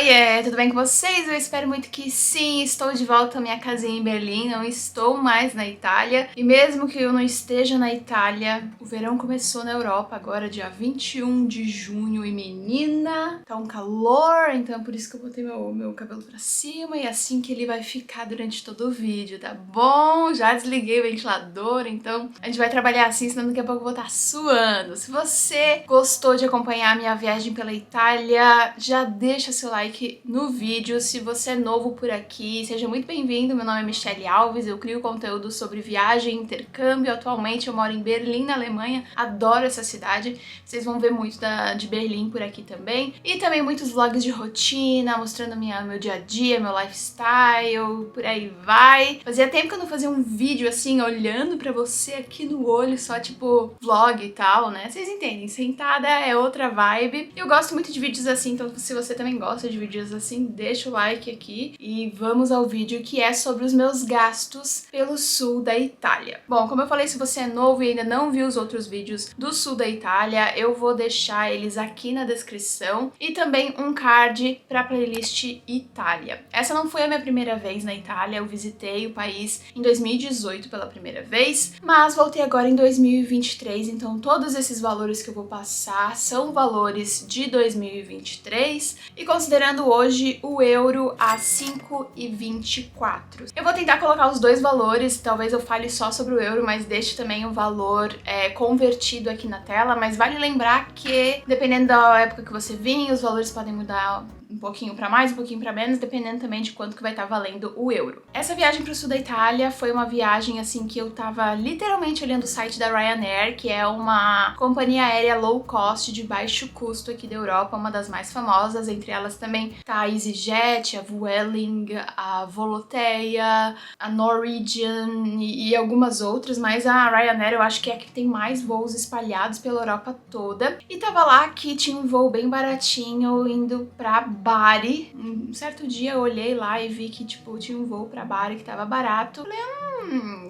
Oiê, tudo bem com vocês? Eu espero muito que sim. Estou de volta à minha casinha em Berlim, não estou mais na Itália. E mesmo que eu não esteja na Itália, o verão começou na Europa agora, dia 21 de junho. E menina, tá um calor, então é por isso que eu botei meu cabelo pra cima. E assim que ele vai ficar durante todo o vídeo, tá bom? Já desliguei o ventilador, então a gente vai trabalhar assim, senão daqui a pouco eu vou estar suando. Se você gostou de acompanhar a minha viagem pela Itália, já deixa seu like no vídeo. Se você é novo por aqui, seja muito bem-vindo. Meu nome é Michelle Alves, eu crio conteúdo sobre viagem e intercâmbio. Atualmente eu moro em Berlim, na Alemanha, adoro essa cidade. Vocês vão ver muito de Berlim por aqui também. E também muitos vlogs de rotina, mostrando meu dia a dia, meu lifestyle, por aí vai. Fazia tempo que eu não fazia um vídeo assim, olhando pra você aqui no olho, só tipo vlog e tal, né? Vocês entendem, sentada é outra vibe. Eu gosto muito de vídeos assim, então se você também gosta de vídeos assim, deixa o like aqui e vamos ao vídeo que é sobre os meus gastos pelo sul da Itália. Bom, como eu falei, se você é novo e ainda não viu os outros vídeos do sul da Itália, eu vou deixar eles aqui na descrição e também um card para playlist Itália. Essa não foi a minha primeira vez na Itália, eu visitei o país em 2018 pela primeira vez, mas voltei agora em 2023, então todos esses valores que eu vou passar são valores de 2023 e considerando hoje o euro a 5,24. Eu vou tentar colocar os dois valores, talvez eu fale só sobre o euro, mas deixe também o valor convertido aqui na tela, mas vale lembrar que dependendo da época que você vir, os valores podem mudar um pouquinho para mais, um pouquinho para menos, dependendo também de quanto que vai estar valendo o euro. Essa viagem para o sul da Itália foi uma viagem assim que eu tava literalmente olhando o site da Ryanair, que é uma companhia aérea low cost de baixo custo aqui da Europa, uma das mais famosas, entre elas também tá a EasyJet, a Vueling, a Volotea, a Norwegian e algumas outras, mas a Ryanair eu acho que é a que tem mais voos espalhados pela Europa toda. E tava lá que tinha um voo bem baratinho indo pra Bari. Um certo dia eu olhei lá e vi que, tipo, tinha um voo pra Bari que tava barato. Falei,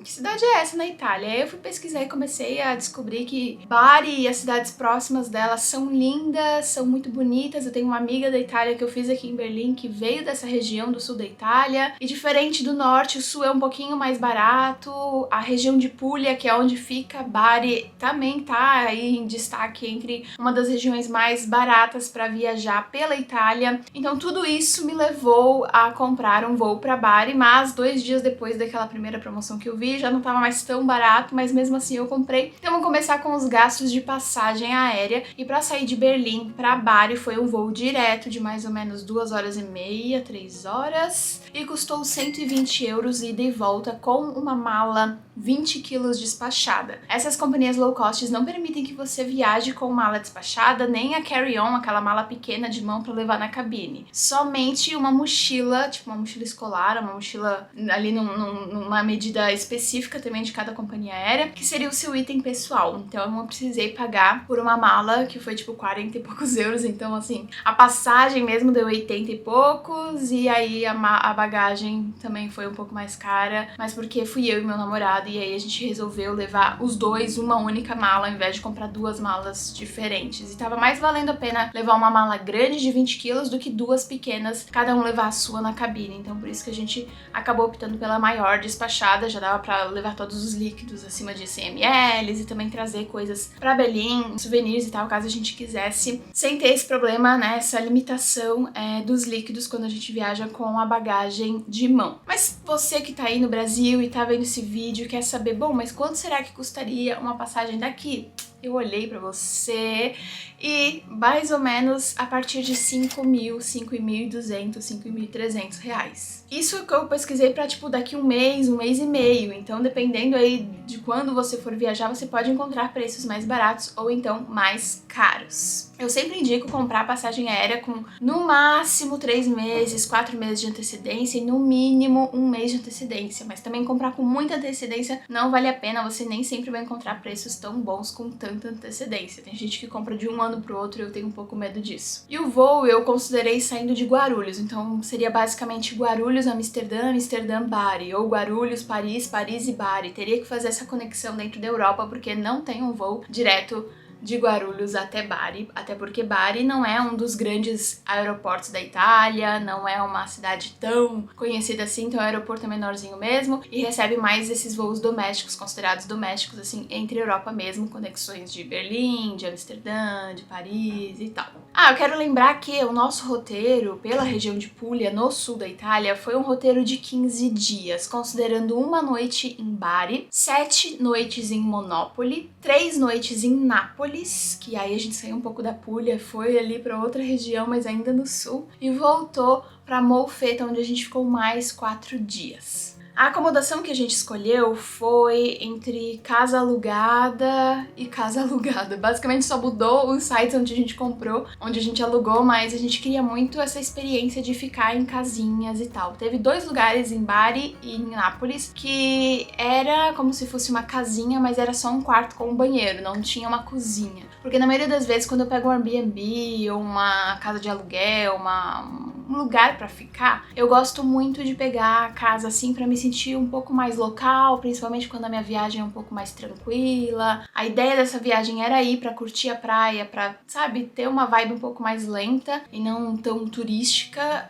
que cidade é essa na Itália? Aí eu fui pesquisar e comecei a descobrir que Bari e as cidades próximas dela são lindas, são muito bonitas. Eu tenho uma amiga da Itália que eu fiz aqui em Berlim que veio dessa região do sul da Itália. E diferente do norte, o sul é um pouquinho mais barato. A região de Puglia, que é onde fica Bari, também tá aí em destaque entre uma das regiões mais baratas para viajar pela Itália. Então tudo isso me levou a comprar um voo para Bari, mas 2 dias depois daquela primeira promoção que eu vi, já não estava mais tão barato, mas mesmo assim eu comprei. Então vamos começar com os gastos de passagem aérea. E para sair de Berlim para Bari foi um voo direto de mais ou menos 2 horas e meia, 3 horas, e custou 120 euros ida e volta com uma mala 20 quilos despachada. Essas companhias low cost não permitem que você viaje com mala despachada, nem a carry-on, aquela mala pequena de mão para levar na cabine. Somente uma mochila, tipo uma mochila escolar, uma mochila ali numa medida específica também de cada companhia aérea, que seria o seu item pessoal. Então eu não precisei pagar por uma mala que foi tipo 40 e poucos euros, então assim, a passagem mesmo deu 80 e poucos, e aí a bagagem também foi um pouco mais cara, mas porque fui eu e meu namorado, e aí a gente resolveu levar os dois uma única mala, ao invés de comprar 2 malas diferentes. E tava mais valendo a pena levar uma mala grande de 20 quilos do que 2 pequenas, cada um levar a sua na cabine. Então por isso que a gente acabou optando pela maior despachada, já dava pra levar todos os líquidos acima de 100 ml e também trazer coisas pra Berlim, souvenirs e tal, caso a gente quisesse, sem ter esse problema, né, essa limitação dos líquidos quando a gente viaja com a bagagem de mão. Mas você que tá aí no Brasil e tá vendo esse vídeo, quer saber, bom, mas quanto será que custaria uma passagem daqui? Eu olhei pra você e mais ou menos a partir de 5.000, 5.200, 5.300 reais. Isso que eu pesquisei pra, tipo, daqui um mês e meio. Então, dependendo aí de quando você for viajar, você pode encontrar preços mais baratos ou então mais caros. Eu sempre indico comprar passagem aérea com no máximo 3 meses, 4 meses de antecedência e no mínimo 1 mês de antecedência. Mas também comprar com muita antecedência não vale a pena, você nem sempre vai encontrar preços tão bons com tanta antecedência. Tem gente que compra de um ano pro outro e eu tenho um pouco medo disso. E o voo eu considerei saindo de Guarulhos, então seria basicamente Guarulhos, Amsterdã, Amsterdã, Bari, ou Guarulhos, Paris, Paris e Bari. Teria que fazer essa conexão dentro da Europa porque não tem um voo direto de Guarulhos até Bari, até porque Bari não é um dos grandes aeroportos da Itália, não é uma cidade tão conhecida assim, então o aeroporto é menorzinho mesmo e recebe mais esses voos domésticos, considerados domésticos, assim, entre Europa mesmo, conexões de Berlim, de Amsterdã, de Paris e tal. Eu quero lembrar que o nosso roteiro pela região de Puglia, no sul da Itália, foi um roteiro de 15 dias, considerando uma noite em Bari, 7 noites em Monopoli, 3 noites em Nápoles, que aí a gente saiu um pouco da Puglia, foi ali para outra região, mas ainda no sul, e voltou para Molfetta, onde a gente ficou mais 4 dias. A acomodação que a gente escolheu foi entre casa alugada e casa alugada. Basicamente só mudou os sites onde a gente comprou, onde a gente alugou, mas a gente queria muito essa experiência de ficar em casinhas e tal. Teve 2 lugares em Bari e em Nápoles que era como se fosse uma casinha, mas era só um quarto com um banheiro, não tinha uma cozinha. Porque na maioria das vezes quando eu pego um Airbnb ou uma casa de aluguel, um lugar pra ficar, eu gosto muito de pegar a casa assim pra me sentir um pouco mais local, principalmente quando a minha viagem é um pouco mais tranquila. A ideia dessa viagem era ir pra curtir a praia, pra, sabe, ter uma vibe um pouco mais lenta e não tão turística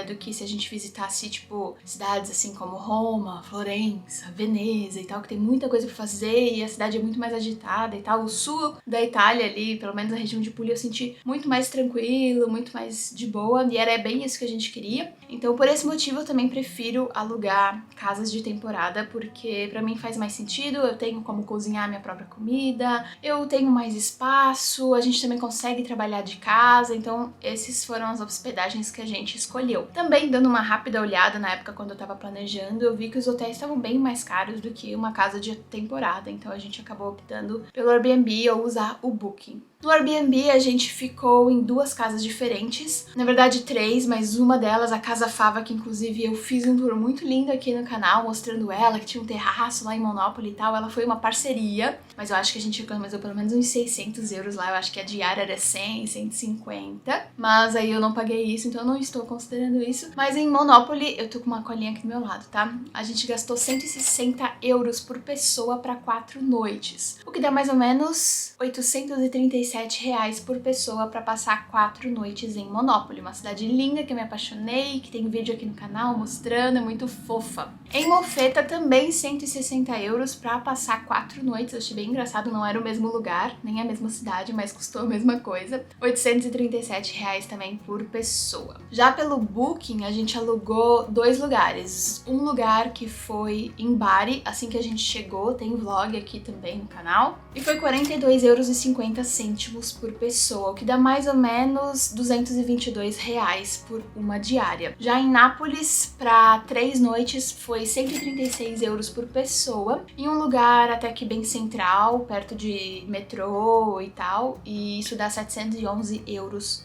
do que se a gente visitasse, tipo, cidades assim como Roma, Florença, Veneza e tal, que tem muita coisa pra fazer e a cidade é muito mais agitada e tal. O sul da Itália ali, pelo menos a região de Puglia, eu senti muito mais tranquilo, muito mais de boa e era bem isso que a gente queria. Então, por esse motivo, eu também prefiro alugar casas de temporada, porque pra mim faz mais sentido, eu tenho como cozinhar minha própria comida, eu tenho mais espaço, a gente também consegue trabalhar de casa, então esses foram as hospedagens que a gente escolheu. Também dando uma rápida olhada na época quando eu tava planejando, eu vi que os hotéis estavam bem mais caros do que uma casa de temporada, então a gente acabou optando pelo Airbnb ou usar o Booking. No Airbnb a gente ficou em 2 casas diferentes, na verdade 3, mas uma delas, a Casa Fava, que inclusive eu fiz um tour muito lindo aqui no canal, mostrando ela, que tinha um terraço lá em Monopoli e tal, ela foi uma parceria, mas eu acho que a gente economizou pelo menos uns 600 euros lá, eu acho que a diária era 100, 150, mas aí eu não paguei isso, então eu não estou considerando isso. Mas em Monopoli, eu tô com uma colinha aqui do meu lado, tá? A gente gastou 160 euros por pessoa para 4 noites, o que dá mais ou menos 837 reais por pessoa para passar 4 noites em Monopoli, uma cidade linda que eu me apaixonei, que tem vídeo aqui no canal mostrando, é muito fofa. Em Molfetta também 160 euros para passar 4 noites, eu achei bem engraçado, não era o mesmo lugar, nem a mesma cidade, mas custou a mesma coisa. 837 reais também por pessoa. Já pelo Booking, a gente alugou 2 lugares. Um lugar que foi em Bari, assim que a gente chegou, tem vlog aqui também no canal, e foi 42,50 euros por pessoa, o que dá mais ou menos 222 reais por uma diária. Já em Nápoles, para 3 noites, foi 136 euros por pessoa, em um lugar até que bem central, perto de metrô e tal, e isso dá 711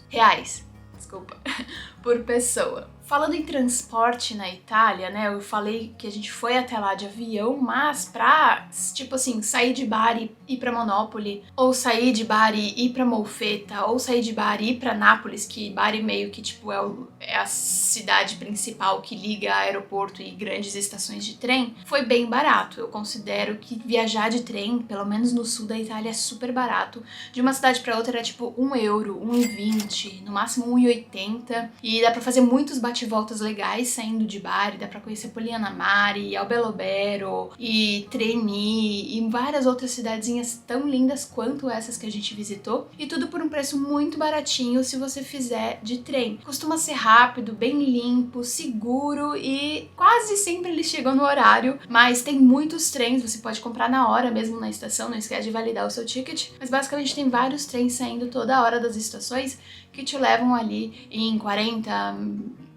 reais, desculpa, por pessoa. Falando em transporte na Itália, né, eu falei que a gente foi até lá de avião, mas pra, tipo assim, sair de Bari e ir pra Monopoli, ou sair de Bari e ir pra Molfetta, ou sair de Bari e ir pra Nápoles, que Bari meio que, tipo, é a cidade principal que liga aeroporto e grandes estações de trem, foi bem barato. Eu considero que viajar de trem, pelo menos no sul da Itália, é super barato. De uma cidade pra outra era, tipo, 1 euro, 1,20, no máximo 1,80, e dá pra fazer muitos bate-voltas legais saindo de Bari, dá pra conhecer Poliana Mare, Albelobero e Treni e várias outras cidadezinhas tão lindas quanto essas que a gente visitou, e tudo por um preço muito baratinho se você fizer de trem. Costuma ser rápido, bem limpo, seguro e quase sempre ele chega no horário, mas tem muitos trens, você pode comprar na hora mesmo na estação, não esquece de validar o seu ticket, mas basicamente tem vários trens saindo toda hora das estações que te levam ali em 40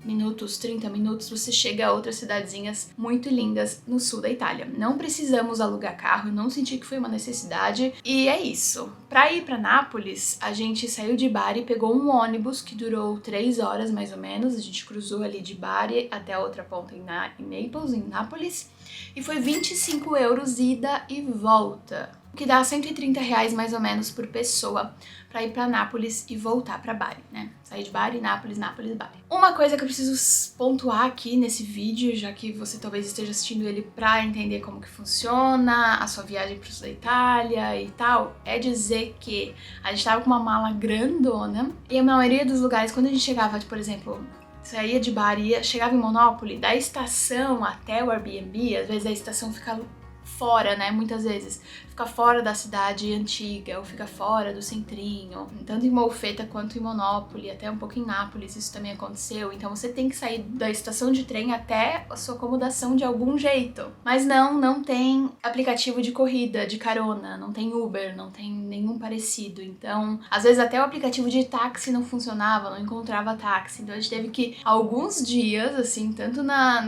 minutos, 30 minutos, você chega a outras cidadezinhas muito lindas no sul da Itália. Não precisamos alugar carro, não senti que foi uma necessidade, e é isso. Pra ir pra Nápoles, a gente saiu de Bari, pegou um ônibus que durou 3 horas mais ou menos, a gente cruzou ali de Bari até a outra ponta em Naples, em Nápoles, e foi 25 euros ida e volta. o que dá R$130 mais ou menos por pessoa pra ir pra Nápoles e voltar pra Bari, né? Sair de Bari, Nápoles, Nápoles, Bari. Uma coisa que eu preciso pontuar aqui nesse vídeo, já que você talvez esteja assistindo ele pra entender como que funciona a sua viagem pro sul da Itália e tal, é dizer que a gente tava com uma mala grandona e a maioria dos lugares, quando a gente chegava, por exemplo, saía de Bari, chegava em Monopoli, da estação até o Airbnb, às vezes a estação fica fora, né, muitas vezes, fica fora da cidade antiga, ou fica fora do centrinho, tanto em Molfetta quanto em Monopoli, até um pouco em Nápoles, isso também aconteceu, então você tem que sair da estação de trem até a sua acomodação de algum jeito. Mas não tem aplicativo de corrida, de carona, não tem Uber, não tem nenhum parecido, então, às vezes até o aplicativo de táxi não funcionava, não encontrava táxi, então a gente teve que, alguns dias, assim, tanto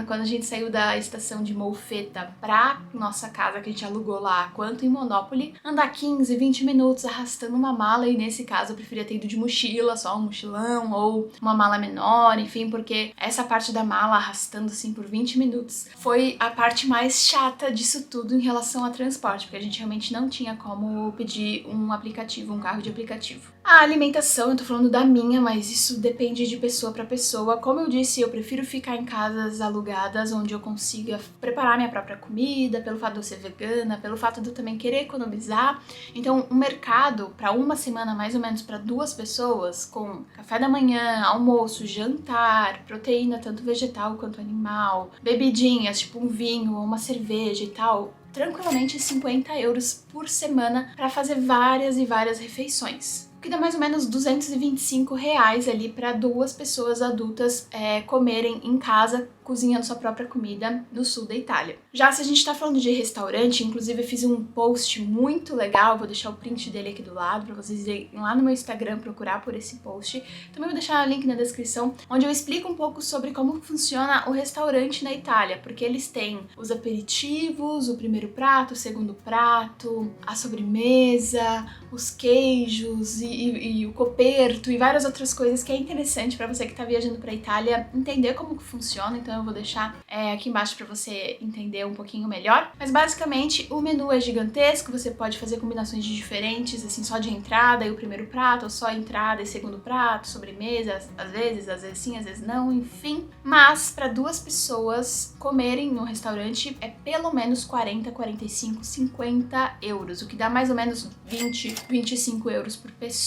quando a gente saiu da estação de Molfetta pra nossa casa que a gente alugou lá, quanto em Monopoli, andar 15, 20 minutos arrastando uma mala, e nesse caso eu preferia ter ido de mochila, só um mochilão ou uma mala menor, enfim, porque essa parte da mala arrastando assim por 20 minutos foi a parte mais chata disso tudo em relação a transporte, porque a gente realmente não tinha como pedir um aplicativo, um carro de aplicativo. A alimentação, eu tô falando da minha, mas isso depende de pessoa pra pessoa. Como eu disse, eu prefiro ficar em casas alugadas onde eu consiga preparar minha própria comida, pelo fato de eu ser vegana, pelo fato de eu também querer economizar. Então, um mercado para uma semana, mais ou menos para 2 pessoas, com café da manhã, almoço, jantar, proteína tanto vegetal quanto animal, bebidinhas, tipo um vinho ou uma cerveja e tal, tranquilamente €50 por semana para fazer várias e várias refeições. O que dá mais ou menos R$225 ali para 2 pessoas adultas comerem em casa, cozinhando sua própria comida no sul da Itália. Já se a gente tá falando de restaurante, inclusive eu fiz um post muito legal, vou deixar o print dele aqui do lado para vocês irem lá no meu Instagram procurar por esse post. Também vou deixar o link na descrição, onde eu explico um pouco sobre como funciona o restaurante na Itália, porque eles têm os aperitivos, o primeiro prato, o segundo prato, a sobremesa, os queijos e o coperto e várias outras coisas que é interessante para você que tá viajando pra Itália entender como que funciona, então eu vou deixar aqui embaixo para você entender um pouquinho melhor. Mas basicamente o menu é gigantesco, você pode fazer combinações de diferentes, assim, só de entrada e o primeiro prato, ou só entrada e segundo prato, sobremesa, às vezes sim, às vezes não, enfim. Mas para 2 pessoas comerem no restaurante é pelo menos 40, 45, 50 euros, o que dá mais ou menos 20, 25 euros por pessoa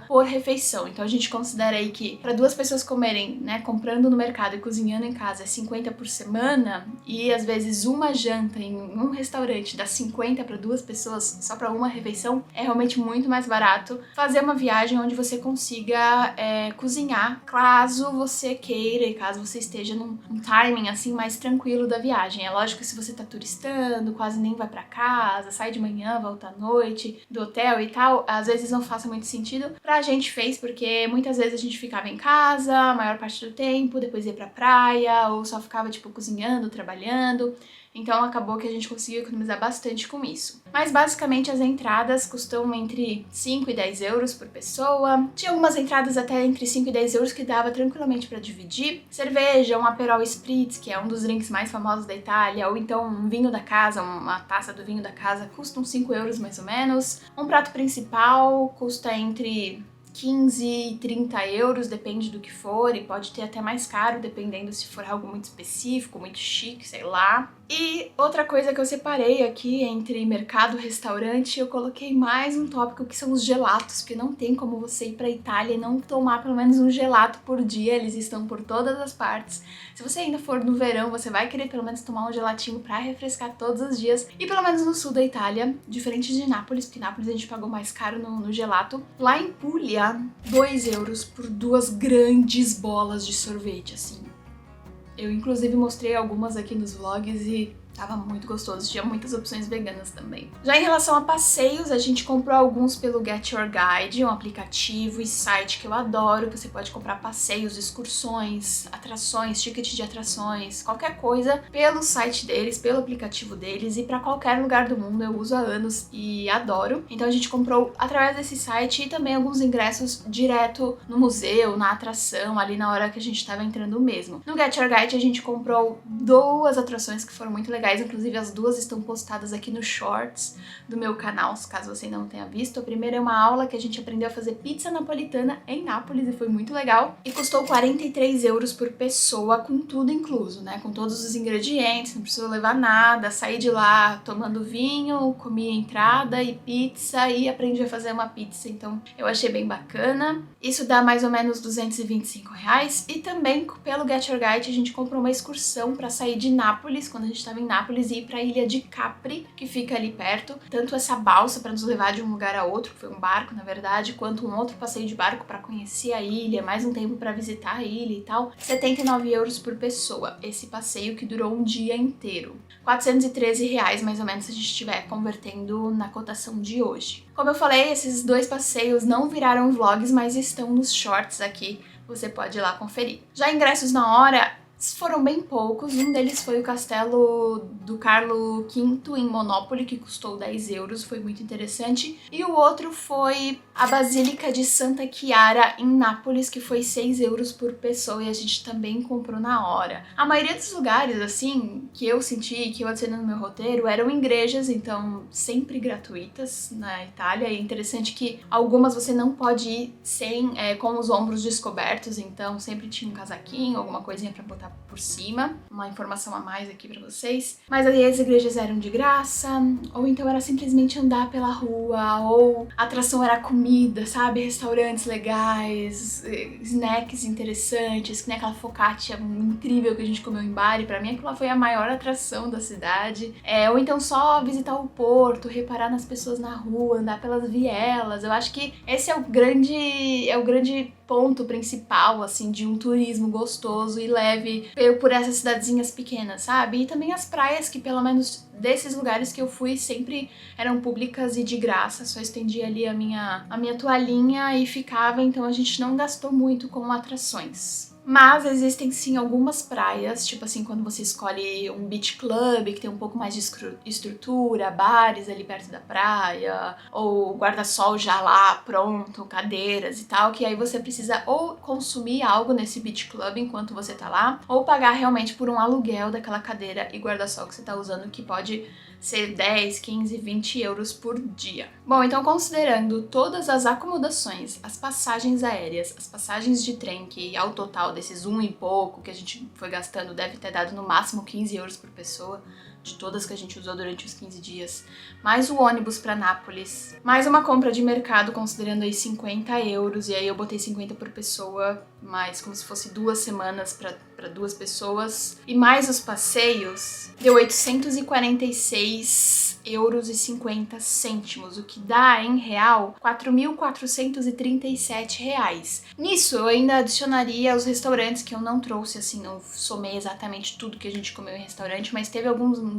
por refeição. Então a gente considera aí que para 2 pessoas comerem, né, comprando no mercado e cozinhando em casa é 50 por semana, e às vezes uma janta em um restaurante dá 50 para 2 pessoas só para uma refeição, é realmente muito mais barato fazer uma viagem onde você consiga cozinhar, caso você queira e caso você esteja num timing assim mais tranquilo da viagem. É lógico que se você tá turistando, quase nem vai para casa, sai de manhã, volta à noite do hotel e tal, às vezes não faça muito sentido. Pra gente fez, porque muitas vezes a gente ficava em casa a maior parte do tempo, depois ia pra praia, ou só ficava tipo cozinhando, trabalhando. Então acabou que a gente conseguiu economizar bastante com isso. Mas basicamente as entradas custam entre 5 e 10 euros por pessoa. Tinha algumas entradas até entre 5 e 10 euros que dava tranquilamente para dividir. Cerveja, um Aperol Spritz, que é um dos drinks mais famosos da Itália, ou então um vinho da casa, uma taça do vinho da casa, custam 5 euros mais ou menos. Um prato principal custa entre 15 e 30 euros, depende do que for, e pode ter até mais caro, dependendo se for algo muito específico, muito chique, sei lá. E outra coisa que eu separei aqui entre mercado e restaurante, eu coloquei mais um tópico que são os gelatos, porque não tem como você ir pra Itália e não tomar pelo menos um gelato por dia, eles estão por todas as partes. Se você ainda for no verão, você vai querer pelo menos tomar um gelatinho pra refrescar todos os dias. E pelo menos no sul da Itália, diferente de Nápoles, porque Nápoles a gente pagou mais caro no gelato, lá em Puglia, 2 euros por 2 grandes bolas de sorvete, assim. Eu inclusive mostrei algumas aqui nos vlogs e tava muito gostoso, tinha muitas opções veganas também. Já em relação a passeios, a gente comprou alguns pelo Get Your Guide, um aplicativo e site que eu adoro, que você pode comprar passeios, excursões, atrações, ticket de atrações, qualquer coisa pelo site deles, pelo aplicativo deles, e pra qualquer lugar do mundo, eu uso há anos e adoro. Então a gente comprou através desse site e também alguns ingressos direto no museu, na atração, ali na hora que a gente tava entrando mesmo. No Get Your Guide a gente comprou 2 atrações que foram muito legais. legais, inclusive as duas estão postadas aqui no Shorts do meu canal, caso você não tenha visto. A primeira é uma aula que a gente aprendeu a fazer pizza napolitana em Nápoles e foi muito legal. E custou 43 euros por pessoa, com tudo incluso, né? Com todos os ingredientes, não precisou levar nada, saí de lá tomando vinho, comi entrada e pizza e aprendi a fazer uma pizza, então eu achei bem bacana. Isso dá mais ou menos R$ 225 e também pelo Get Your Guide a gente comprou uma excursão para sair de Nápoles, quando a gente estava em Nápoles, e ir para a ilha de Capri, que fica ali perto. Tanto essa balsa para nos levar de um lugar a outro, que foi um barco na verdade, quanto um outro passeio de barco para conhecer a ilha, mais um tempo para visitar a ilha e tal. 79 euros por pessoa, esse passeio que durou um dia inteiro. R$ 413 mais ou menos se a gente estiver convertendo na cotação de hoje. Como eu falei, esses dois passeios não viraram vlogs, mas estão nos shorts aqui, você pode ir lá conferir. Já ingressos na hora foram bem poucos, um deles foi o Castelo do Carlo V em Monopoli, que custou 10 euros, foi muito interessante, e o outro foi a Basílica de Santa Chiara em Nápoles, que foi 6 euros por pessoa, e a gente também comprou na hora. A maioria dos lugares, assim, que eu senti, que eu adicionei no meu roteiro, eram igrejas, então sempre gratuitas na Itália, e é interessante que algumas você não pode ir sem, com os ombros descobertos, então sempre tinha um casaquinho, alguma coisinha pra botar por cima, uma informação a mais aqui pra vocês. Mas aí as igrejas eram de graça, ou então era simplesmente andar pela rua, ou a atração era comida, sabe? Restaurantes legais, snacks interessantes, que nem aquela focaccia incrível que a gente comeu em Bari. Pra mim aquela foi a maior atração da cidade. Ou então só visitar o porto, reparar nas pessoas na rua, andar pelas vielas. Eu acho que esse é o grande ponto principal, assim, de um turismo gostoso e leve por essas cidadezinhas pequenas, sabe? E também as praias, que pelo menos desses lugares que eu fui sempre eram públicas e de graça, só estendia ali a minha toalhinha e ficava, então a gente não gastou muito com atrações. Mas existem sim algumas praias, tipo assim, quando você escolhe um beach club, que tem um pouco mais de estrutura, bares ali perto da praia, ou guarda-sol já lá pronto, cadeiras e tal, que aí você precisa ou consumir algo nesse beach club enquanto você tá lá, ou pagar realmente por um aluguel daquela cadeira e guarda-sol que você tá usando, que pode ser 10, 15, 20 euros por dia. Bom, então considerando todas as acomodações, as passagens aéreas, as passagens de trem, que ao total desses e pouco que a gente foi gastando deve ter dado no máximo 15 euros por pessoa, de todas que a gente usou durante os 15 dias, mais o ônibus para Nápoles, mais uma compra de mercado considerando aí 50 euros, e aí eu botei 50 por pessoa, mais como se fosse 2 semanas para 2 pessoas, e mais os passeios, deu 846 euros e 50 cêntimos, o que dá em real 4.437 reais. Nisso eu ainda adicionaria os restaurantes que eu não trouxe, assim, não somei exatamente tudo que a gente comeu em restaurante, mas teve alguns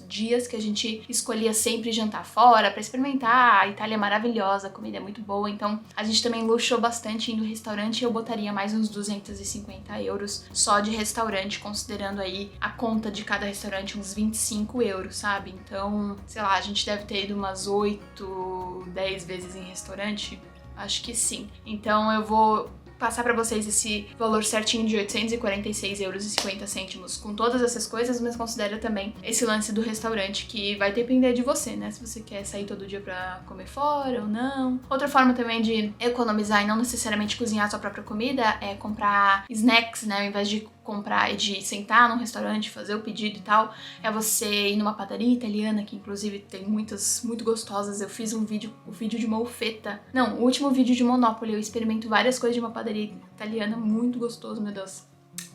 dias que a gente escolhia sempre jantar fora para experimentar. A Itália é maravilhosa, a comida é muito boa, então a gente também luxou bastante indo no restaurante, e eu botaria mais uns 250 euros só de restaurante, considerando aí a conta de cada restaurante, uns 25 euros, sabe? Então, sei lá, a gente deve ter ido umas 8, 10 vezes em restaurante, acho que sim. Então eu vou passar pra vocês esse valor certinho de 846 euros e 50 cêntimos com todas essas coisas, mas considera também esse lance do restaurante, que vai depender de você, né? Se você quer sair todo dia pra comer fora ou não. Outra forma também de economizar e não necessariamente cozinhar sua própria comida é comprar snacks, né? Ao invés de comprar e de sentar num restaurante, fazer o pedido e tal, é você ir numa padaria italiana, que inclusive tem muitas muito gostosas. Eu fiz o vídeo de Molfetta. Não, o último vídeo de Monopoly, eu experimento várias coisas de uma padaria italiana, muito gostoso, meu Deus.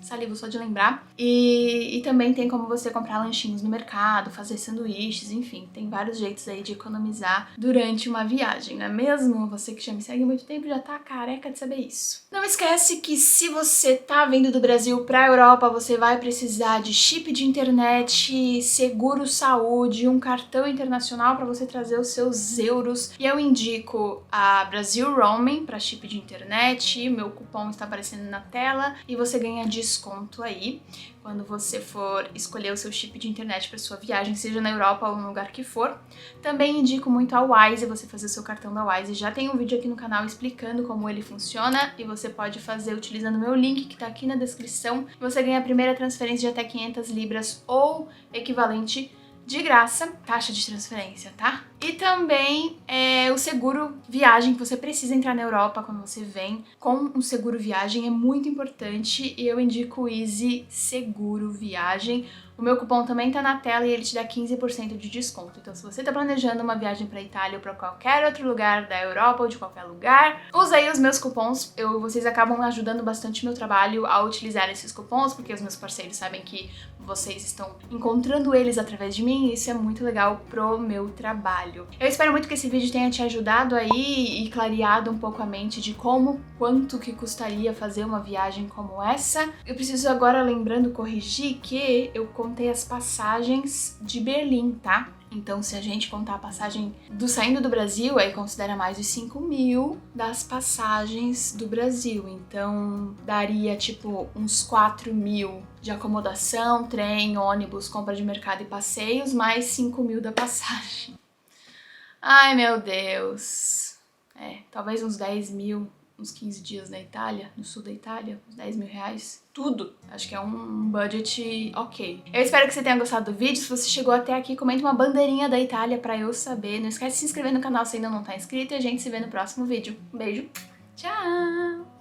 Salivo só de lembrar. E também tem como você comprar lanchinhos no mercado, fazer sanduíches, enfim, tem vários jeitos aí de economizar durante uma viagem, não é mesmo? Você que já me segue há muito tempo já tá careca de saber isso. Não esquece que se você tá vindo do Brasil pra Europa, você vai precisar de chip de internet, seguro saúde, um cartão internacional para você trazer os seus euros. E eu indico a Brasil Roaming para chip de internet, meu cupom está aparecendo na tela, e você ganha desconto desconto aí quando você for escolher o seu chip de internet para sua viagem, seja na Europa ou no lugar que for. Também indico muito a Wise, você fazer o seu cartão da Wise. Já tem um vídeo aqui no canal explicando como ele funciona e você pode fazer utilizando o meu link que tá aqui na descrição. Você ganha a primeira transferência de até 500 libras ou equivalente de graça, taxa de transferência, tá? E também o seguro viagem, que você precisa entrar na Europa quando você vem com um seguro viagem, é muito importante e eu indico o Easy Seguro Viagem. O meu cupom também tá na tela e ele te dá 15% de desconto. Então, se você tá planejando uma viagem pra Itália ou pra qualquer outro lugar da Europa ou de qualquer lugar, usa aí os meus cupons. Vocês acabam ajudando bastante meu trabalho a utilizar esses cupons, porque os meus parceiros sabem que vocês estão encontrando eles através de mim e isso é muito legal pro meu trabalho. Eu espero muito que esse vídeo tenha te ajudado aí e clareado um pouco a mente de quanto que custaria fazer uma viagem como essa. Eu preciso agora, lembrando, corrigir que eu contei as passagens de Berlim, tá? Então, se a gente contar a passagem saindo do Brasil, aí considera mais de 5.000 das passagens do Brasil. Então, daria tipo uns 4.000 de acomodação, trem, ônibus, compra de mercado e passeios, mais 5.000 da passagem. Ai, meu Deus. Talvez uns 10.000, uns 15 dias na Itália, no sul da Itália, uns 10.000 reais. Tudo. Acho que é um budget ok. Eu espero que você tenha gostado do vídeo. Se você chegou até aqui, comenta uma bandeirinha da Itália pra eu saber. Não esquece de se inscrever no canal se ainda não tá inscrito e a gente se vê no próximo vídeo. Um beijo. Tchau!